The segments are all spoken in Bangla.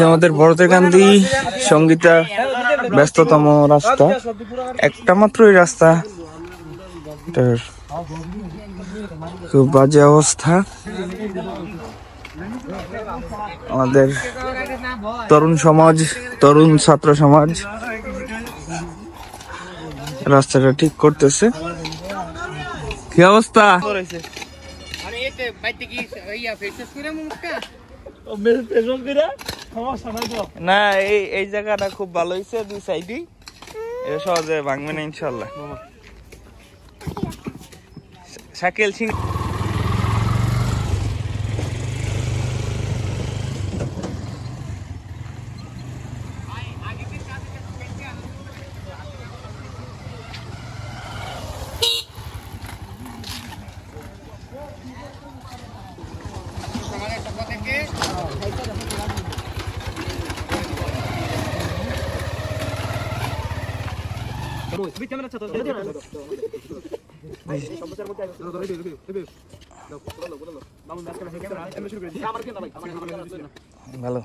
আমাদের বড়দেরকান্দি সঙ্গীতা ব্যস্ততম রাস্তা, একটা মাত্রই রাস্তা, খুব বাজে অবস্থা। আমাদের তরুণ সমাজ, তরুণ ছাত্র সমাজ রাস্তাটা ঠিক করতেছে। কি অবস্থা? না, এই জায়গাটা খুব ভালো হয়েছে, দুই সাইডই এটা সহজে ভাঙবে না ইনশাল্লাহ। শাকিল সিং ভালো।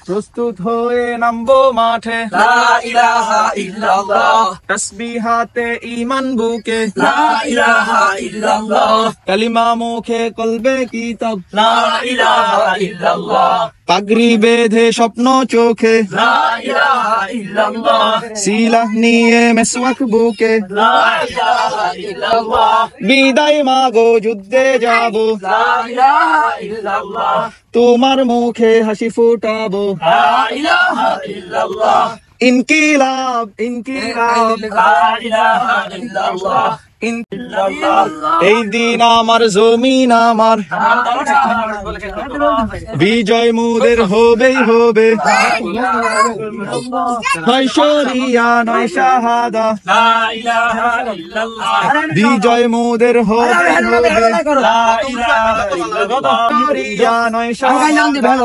প্রস্তুত হয়ে নামবো মাঠে, তাসবিহ হাতে ঈমান বুকে, কালিমা মুখে কলবে কিতাব, পাগড়ি বেঁধে স্বপ্ন চোখে, সিলাহ নিয়ে মেসওয়াক বুকে, বিদায় মাগো যুদ্ধে যাবো, তোমার মুখে হাসি ফুটাবো, ইনকিলাব ইনকিলাব, এই দিন আমার জমিন আমার, বিজয় মোদের হবেই হবে, নয় শরিয়া নয় শাহাদা, বিজয় মোদের হবে নয় শাহাদা,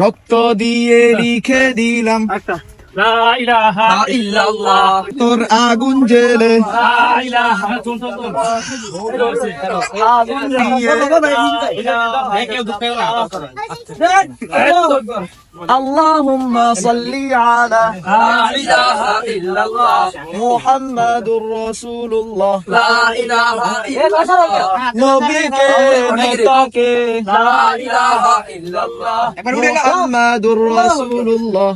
রক্ত দিয়ে লিখে দিলাম তোর আগুন জেলে, আল্লাহুম্মা সাল্লি আলা মুহাম্মাদুর রাসূলুল্লাহ, নবীকে নেতাকে মুহাম্মাদুর রাসূলুল্লাহ,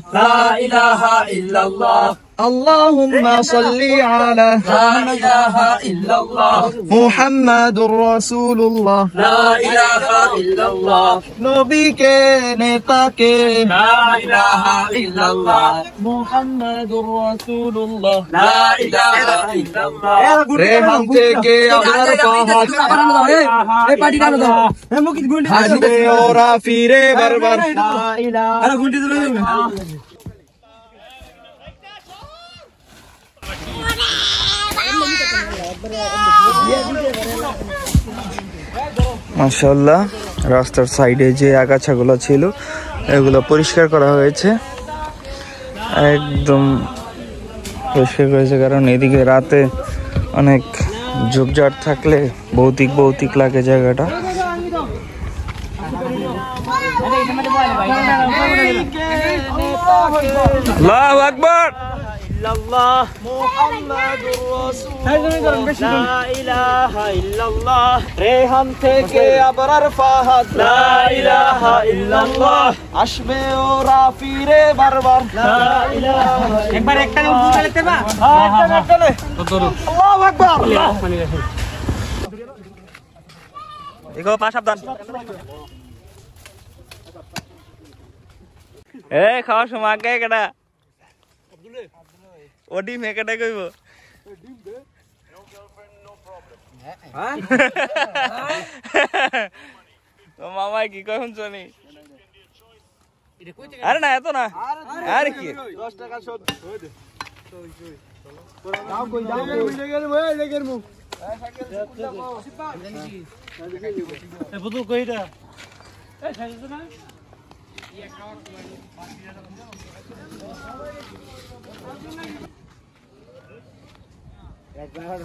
اللهم صل على محمد رسول الله, لا إله إلا الله, نبي के नेता के, لا إله إلا الله, محمد رسول الله, لا إله إلا الله, रेहम থেকে আমার পাহাড় হাসবে ওরা ফিরে বারবার, লা ইলাহা মাশাআল্লাহ। রাস্তার সাইডে যে আগাছাগুলো ছিল এগুলো পরিষ্কার করা হয়েছে, একদম পরিষ্কার করেছে, কারণ এদিকে রাতে অনেক ঝোপঝাড় থাকলে ভৌতিক লাগে জায়গাটা। আল্লাহু আকবার, ইল্লাল্লাহ মুহাম্মাদুর রাসূলুল্লাহ, লা ইলাহা ইল্লাল্লাহ, রেহান থেকে আবরার ফাহাদ, লা ইলাহা ইল্লাল্লাহ, আসবে ওরা ফিরে বারবার, লা ইলাহা, একবার একটা উঠে লিখতে পারবা? হ্যাঁ, একটা আল্লাহু আকবার, এগো পা সাবধান। এই খাওয়ার সময় আগে কেডা ও ডিম হেকেটা কইব, তো মামাই কি কয় শুনছনি? আরে না এত না, আরে কি 10 টাকা শোধ হই দে, যাও কই যাও লেগের ওই লেগের মুখ এ বুদু কইরা এ খাইছ না ইয়া খাওয়ার একবার